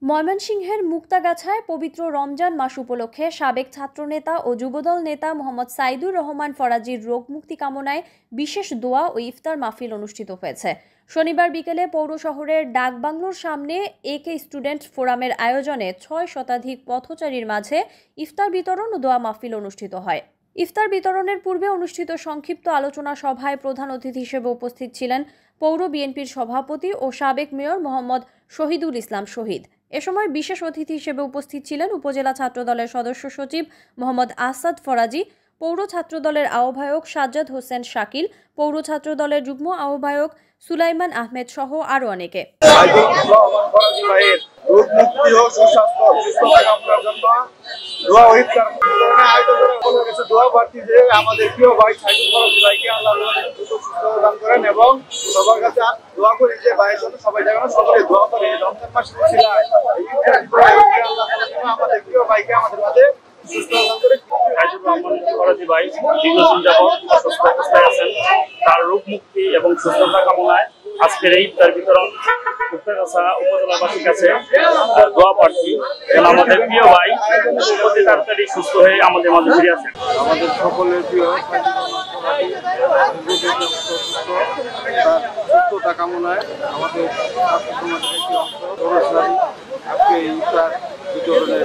ময়মনসিংহের মুক্তাগাছায় পবিত্র রমজান মাস উপলক্ষে সাবেক ছাত্রনেতা ও যুবদল নেতা মোহাম্মদ সাইদুর রহমান ফরাজির রোগ মুক্তি কামনায় বিশেষ দোয়া ও ইফতার মাহফিল অনুষ্ঠিত হয়েছে। শনিবার বিকেলে পৌর শহরের ডাকবাংলোর সামনে একে স্টুডেন্ট ফোরামের আয়োজনে ৬ শতাধিক পথচারীর মাঝে ইফতার বিতরণ ও দোয়া মাহফিল অনুষ্ঠিত হয়। ইফতার বিতরণের পূর্বে অনুষ্ঠিত সংক্ষিপ্ত আলোচনা সভায় প্রধান অতিথি হিসেবে উপস্থিত ছিলেন পৌর বিএনপির সভাপতি ও সাবেক মেয়র মোহাম্মদ শহীদুল ইসলাম শহীদ। এ সময় বিশেষ অতিথি হিসেবে উপস্থিত ছিলেন উপজেলা ছাত্রদলের সদস্য সচিব মোহাম্মদ আসাদ ফরাজি, পৌর ছাত্রদলের আহ্বায়ক সাজ্জাদ হোসেন শাকিল, পৌর ছাত্রদলের যুগ্ম আহ্বায়ক সুলাইমান আহমেদ সহ আরো অনেকে। আমাদের প্রিয় ভাই সাইদুল ফরাজি ভাইকে আল্লাহ সুস্থ দান করেন এবং সবার কাছে দোয়া করি যে ভাইয়ের জন্য সবাই যেন সকলে দোয়া করে। রমজান মাসে আমাদের প্রিয় ভাইকে আমাদের মাঝে সুস্থ দান করে। সাইদুর রহমান ফরাজি ভাই দীর্ঘদিন যাবৎ অসুস্থ অবস্থায় আছেন, তার রোগ মুক্তি এবং সুস্থতা কামনায় আজকের এই ইফতার বিতরণ মুক্তাগাছা উপজেলাবাসীর কাছে দোয়া প্রার্থী যেন আমাদের প্রিয় ভাই অতি তাড়াতাড়ি সুস্থ হয়ে আমাদের মাঝে ফিরে আসেন। আমাদের সকলের প্রিয় সুস্থতা কামনায় আমাদের ছাত্র সমাজের একটি অংশ আজকে ইফতার বিতরণের